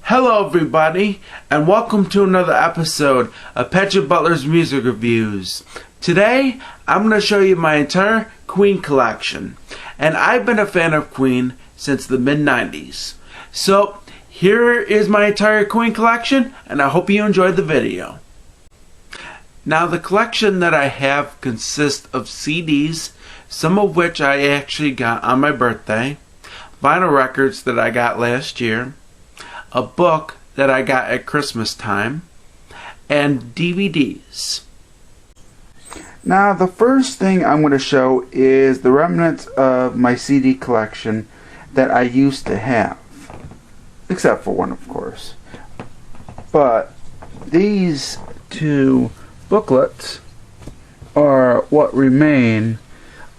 Hello everybody, and welcome to another episode of Butler's Music Reviews. Today, I'm going to show you my entire Queen collection. And I've been a fan of Queen since the mid-90s. So, here is my entire Queen collection, and I hope you enjoyed the video. Now, the collection that I have consists of CDs, some of which I actually got on my birthday, vinyl records that I got last year, a book that I got at Christmas time, and DVDs. Now, the first thing I'm going to show is the remnants of my CD collection that I used to have. Except for one, of course. But these two booklets are what remain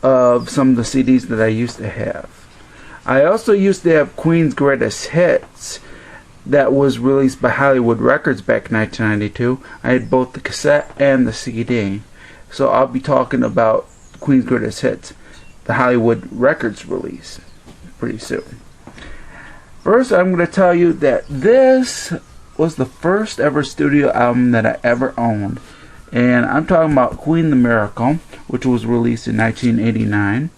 of some of the CDs that I used to have. I also used to have Queen's Greatest Hits that was released by Hollywood Records back in 1992. I had both the cassette and the CD. So I'll be talking about Queen's Greatest Hits, the Hollywood Records release, pretty soon. First, I'm going to tell you that this was the first ever studio album that I ever owned. And I'm talking about Queen the Miracle, which was released in 1989.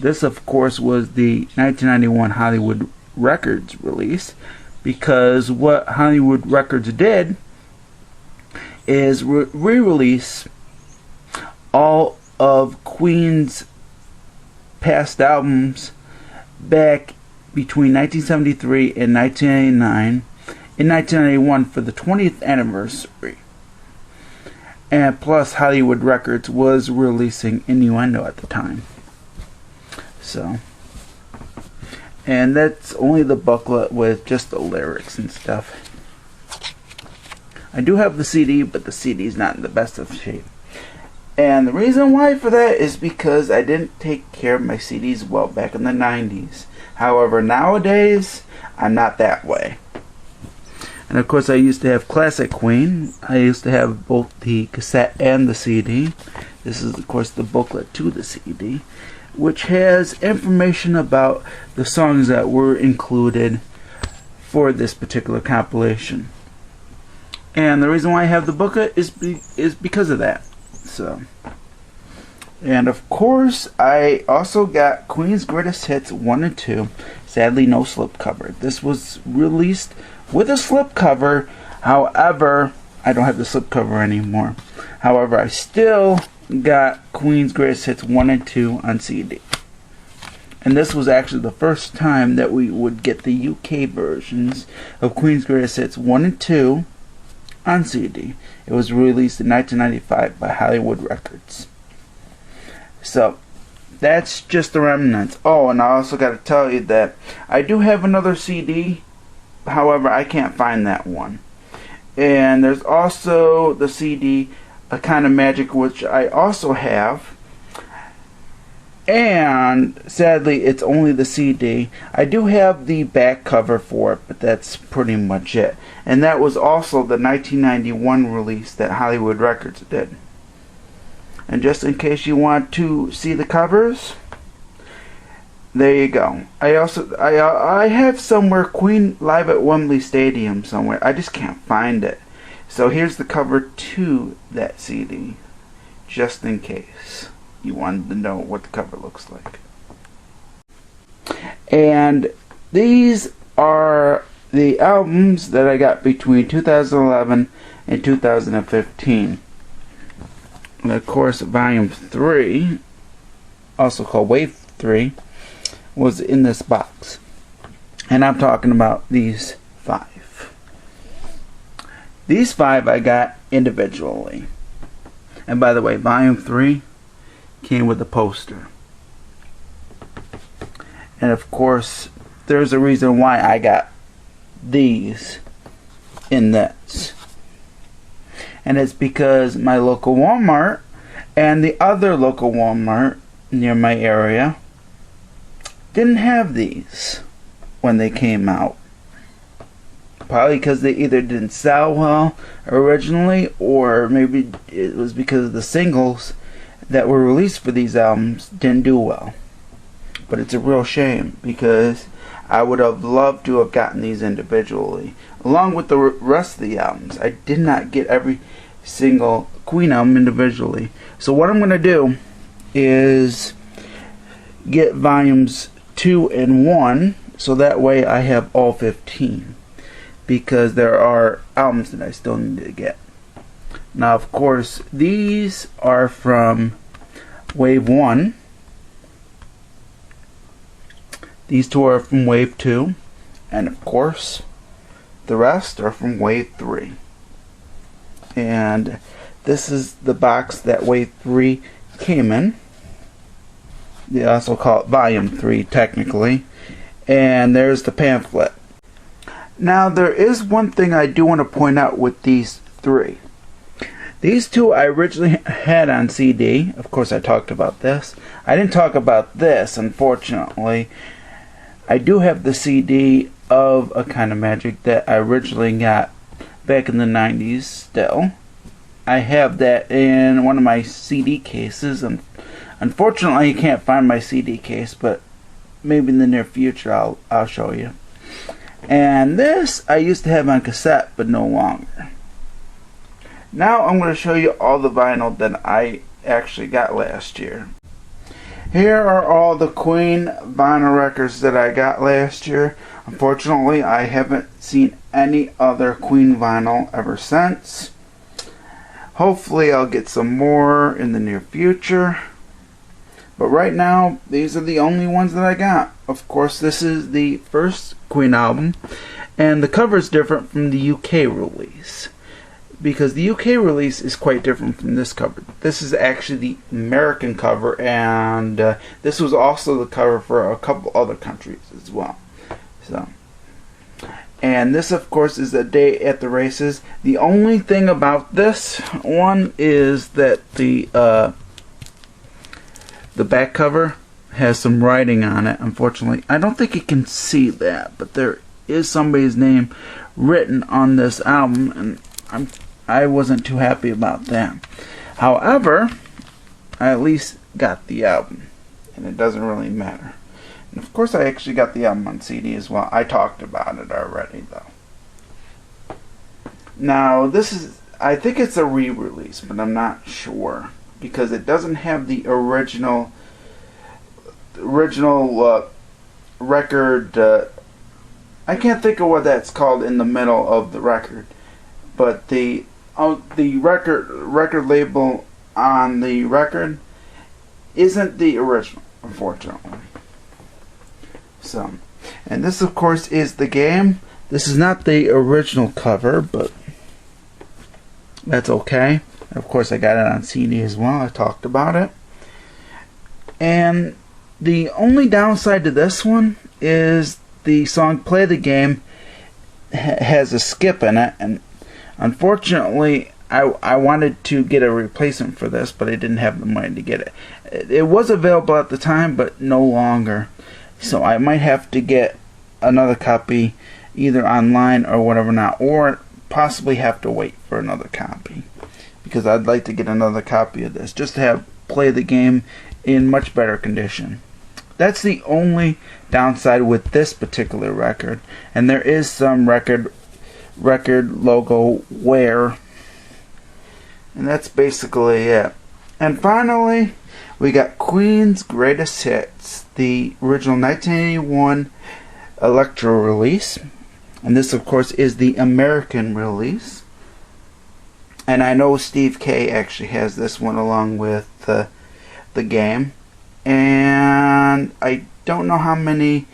This, of course, was the 1991 Hollywood Records release, because what Hollywood Records did is re-release all of Queen's past albums back between 1973 and 1989, in 1991 for the 20th anniversary. And plus, Hollywood Records was releasing Innuendo at the time. And that's only the booklet with just the lyrics and stuff. I do have the CD, but the CD is not in the best of shape. And the reason why for that is because I didn't take care of my CDs well back in the 90s. However, nowadays, I'm not that way. And of course, I used to have Classic Queen. I used to have both the cassette and the CD. This is, of course, the booklet to the CD, which has information about the songs that were included for this particular compilation. And the reason why I have the booklet is because of that. And of course, I also got Queen's Greatest Hits 1 and 2. Sadly, no slipcover. This was released with a slipcover. However, I don't have the slipcover anymore. However, I still got Queen's Greatest Hits 1 and 2 on CD. And this was actually the first time that we would get the UK versions of Queen's Greatest Hits 1 and 2 on CD. It was released in 1995 by Hollywood Records. So, that's just the remnants. Oh, and I also got to tell you that I do have another CD. However, I can't find that one. And there's also the CD A Kind of Magic, which I also have, and sadly it's only the CD. I do have the back cover for it, but that's pretty much it. And that was also the 1991 release that Hollywood Records did. And just in case you want to see the covers, there you go. I have somewhere Queen live at Wembley Stadium somewhere. I just can't find it. So here's the cover to that CD, just in case you wanted to know what the cover looks like. And these are the albums that I got between 2011 and 2015. And of course, Volume 3, also called Wave 3, was in this box. And I'm talking about these 5. These 5 I got individually. And by the way, Volume 3 came with a poster. And of course, there's a reason why I got these in this. And it's because my local Walmart and the other local Walmart near my area didn't have these when they came out. Probably because they either didn't sell well originally, or maybe it was because the singles that were released for these albums didn't do well. But it's a real shame because I would have loved to have gotten these individually, along with the rest of the albums. I did not get every single Queen album individually. So what I'm going to do is get volumes 2 and 1, so that way I have all 15, because there are albums that I still need to get. Now, of course, these are from Wave 1. These 2 are from Wave 2. And, of course, the rest are from Wave 3. And this is the box that Wave 3 came in. They also call it Volume 3, technically. And there's the pamphlet. Now, there is one thing I do want to point out with these 3. These 2 I originally had on CD. Of course, I talked about this. I didn't talk about this, unfortunately. I do have the CD of A Kind of Magic that I originally got back in the 90s still. I have that in one of my CD cases. And unfortunately, you can't find my CD case, but maybe in the near future I'll show you. And this I used to have on cassette, but no longer. Now I'm going to show you all the vinyl that I actually got last year. Here are all the Queen vinyl records that I got last year. Unfortunately, I haven't seen any other Queen vinyl ever since. Hopefully I'll get some more in the near future. But right now, these are the only ones that I got. Of course, this is the first Queen album. And the cover is different from the UK release, because the UK release is quite different from this cover. This is actually the American cover, and this was also the cover for a couple other countries as well. And this, of course, is A Day at the Races. The only thing about this one is that the back cover has some writing on it. Unfortunately, I don't think you can see that, but there is somebody's name written on this album, and I wasn't too happy about that. However, I at least got the album, and it doesn't really matter. And of course, I actually got the album on CD as well. I talked about it already, though. Now, this is, I think it's a re-release, but I'm not sure, because it doesn't have the original record. I can't think of what that's called in the middle of the record, but the record label on the record isn't the original, unfortunately. So, and this, of course, is the game. This is not the original cover, but that's okay. Of course, I got it on CD as well. I talked about it. And the only downside to this one is the song Play the Game has a skip in it, and unfortunately, I wanted to get a replacement for this, but I didn't have the money to get it. It was available at the time, but no longer. So I might have to get another copy either online or whatever not, or possibly have to wait for another copy, because I'd like to get another copy of this just to have Play the Game in much better condition. That's the only downside with this particular record, and there is some record logo wear, and that's basically it. And finally, we got Queen's Greatest Hits, the original 1981 Electro release, and this, of course, is the American release. And I know Steve K actually has this one along with the game, and I don't know how many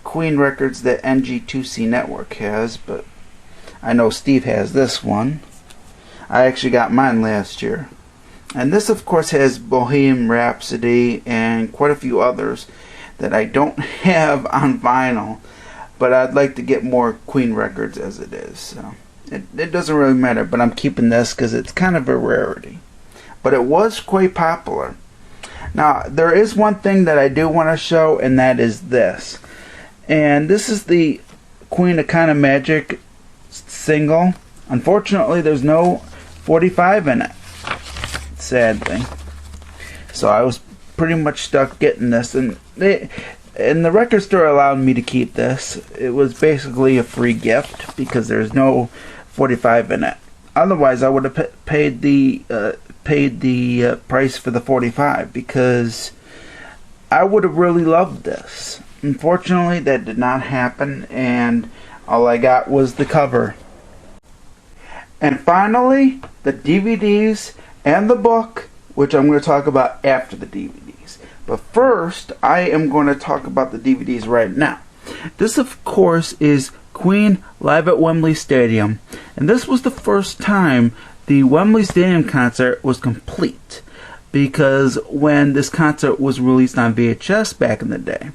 Queen records that NG2C Network has, but I know Steve has this one. I actually got mine last year. And this, of course, has Bohemian Rhapsody and quite a few others that I don't have on vinyl, but I'd like to get more Queen records as it is. So it doesn't really matter, but I'm keeping this because it's kind of a rarity. But it was quite popular. Now, there is one thing that I do want to show, and that is this. And this is the Queen A Kind of Magic single. Unfortunately, there's no 45 in it, sadly. So I was pretty much stuck getting this, and And the record store allowed me to keep this. It was basically a free gift because there's no 45 in it. Otherwise, I would have paid the price for the 45 because I would have really loved this. Unfortunately, that did not happen, and all I got was the cover. And finally, the DVDs and the book, which I'm going to talk about after the DVDs. But first, I am going to talk about the DVDs right now. This, of course, is Queen live at Wembley Stadium. And this was the first time the Wembley Stadium concert was complete. Because when this concert was released on VHS back in the day,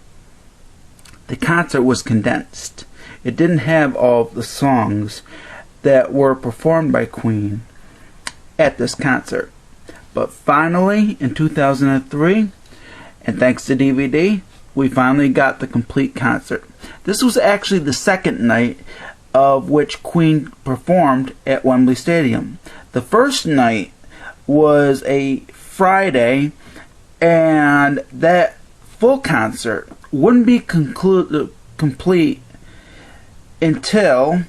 the concert was condensed. It didn't have all of the songs that were performed by Queen at this concert. But finally, in 2003, and thanks to DVD, we finally got the complete concert. This was actually the second night of which Queen performed at Wembley Stadium. The first night was a Friday, and that full concert wouldn't be complete until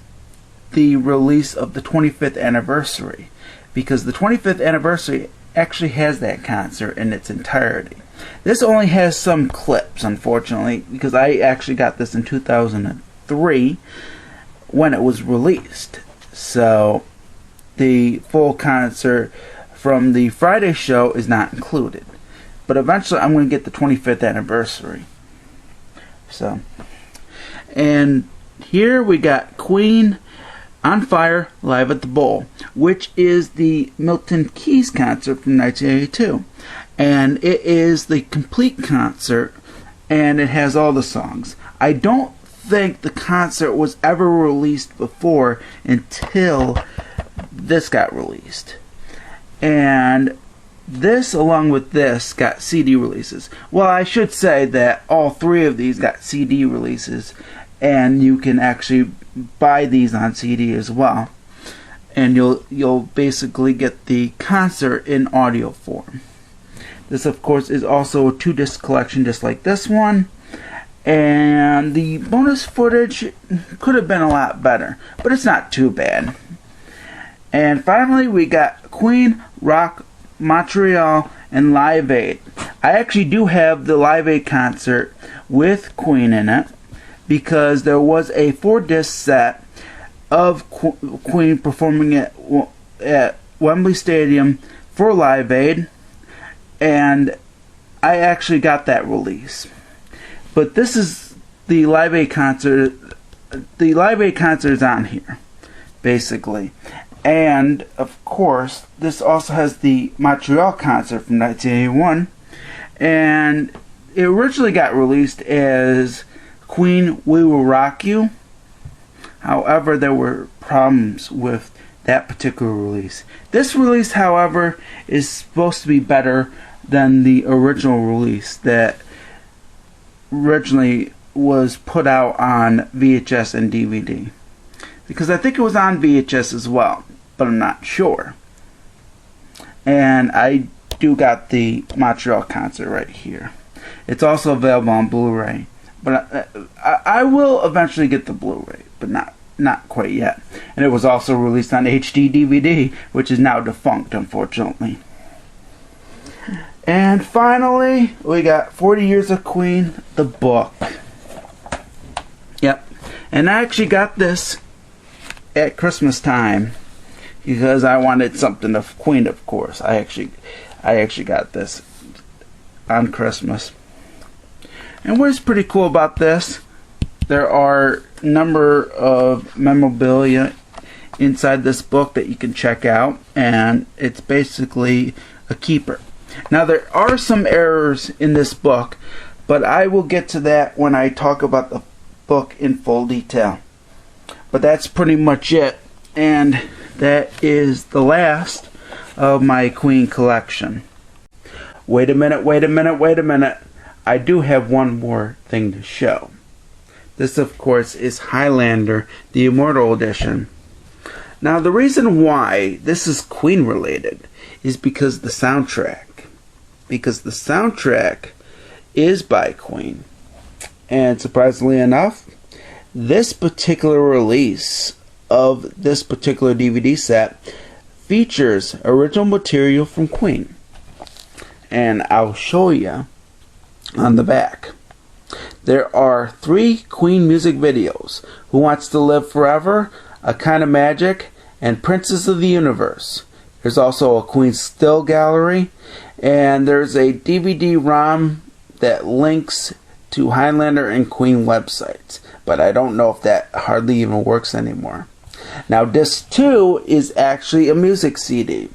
the release of the 25th anniversary, because the 25th anniversary actually has that concert in its entirety. This only has some clips, unfortunately, because I actually got this in 2003 when it was released. So the full concert from the Friday show is not included. But eventually I'm going to get the 25th anniversary. So, and here we got Queen on Fire live at the Bowl, which is the Milton Keys concert from 1982. And it is the complete concert, and it has all the songs. I don't think the concert was ever released before until this got released. And this, along with this, got CD releases. Well, I should say that all three of these got CD releases, and you can actually buy these on CD as well. And you'll basically get the concert in audio form. This, of course, is also a 2-disc collection just like this one. And the bonus footage could have been a lot better, but it's not too bad. And finally, we got Queen Rock Montreal and Live Aid. I actually do have the Live Aid concert with Queen in it, because there was a 4-disc set of Queen performing at Wembley Stadium for Live Aid, and I actually got that release. But this is the Live Aid concert. The Live Aid concert is on here, basically. And, of course, this also has the Montreal concert from 1981. And it originally got released as Queen We Will Rock You. However, there were problems with that particular release. This release, however, is supposed to be better than the original release that originally was put out on VHS and DVD. Because I think it was on VHS as well, but I'm not sure. And I do got the Montreal concert right here. It's also available on Blu-ray. But I will eventually get the Blu-ray, but not quite yet. And it was also released on HD DVD, which is now defunct, unfortunately. And finally, we got 40 Years of Queen, the book. Yep. And I actually got this at Christmas time because I wanted something of Queen, of course. I actually got this on Christmas. And what's pretty cool about this, there are a number of memorabilia inside this book that you can check out, and it's basically a keeper. Now, there are some errors in this book, but I will get to that when I talk about the book in full detail. But that's pretty much it, and that is the last of my Queen collection. Wait a minute. I do have one more thing to show. This, of course, is Highlander, the Immortal Edition. Now, the reason why this is Queen related is because the soundtrack. Because the soundtrack is by Queen. And surprisingly enough, this particular release of this particular DVD set features original material from Queen. And I'll show you on the back. There are 3 Queen music videos: Who Wants to Live Forever, A Kind of Magic, and Princess of the Universe. There's also a Queen still gallery, and there's a DVD-ROM that links to Highlander and Queen websites, but I don't know if that hardly even works anymore. Now, disc 2 is actually a music CD.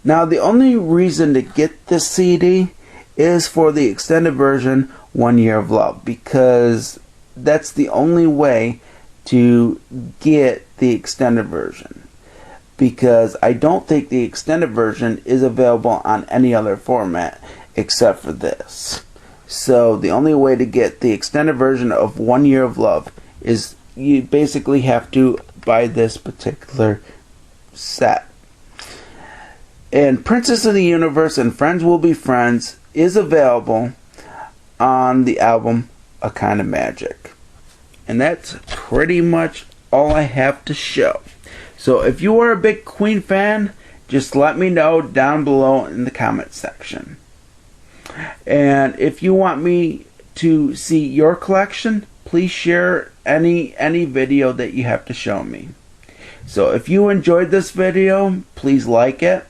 Now, the only reason to get this CD is for the extended version, 1 Year of Love, because that's the only way to get the extended version, because I don't think the extended version is available on any other format except for this. So the only way to get the extended version of 1 Year of Love is you basically have to buy this particular set. And Princess of the Universe and Friends Will Be Friends is available on the album A Kind of Magic. And that's pretty much all I have to show. So if you are a big Queen fan, just let me know down below in the comment section. And if you want me to see your collection, please share any video that you have to show me. So if you enjoyed this video, please like it.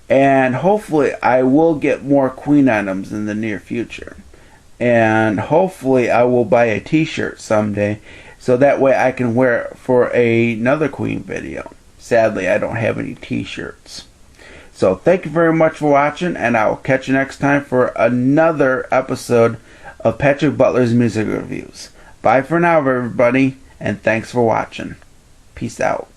And hopefully I will get more Queen items in the near future. And hopefully I will buy a t-shirt someday, so that way I can wear it for another Queen video. Sadly, I don't have any t-shirts. So thank you very much for watching, and I will catch you next time for another episode of Patrick Butler's Music Reviews. Bye for now, everybody, and thanks for watching. Peace out.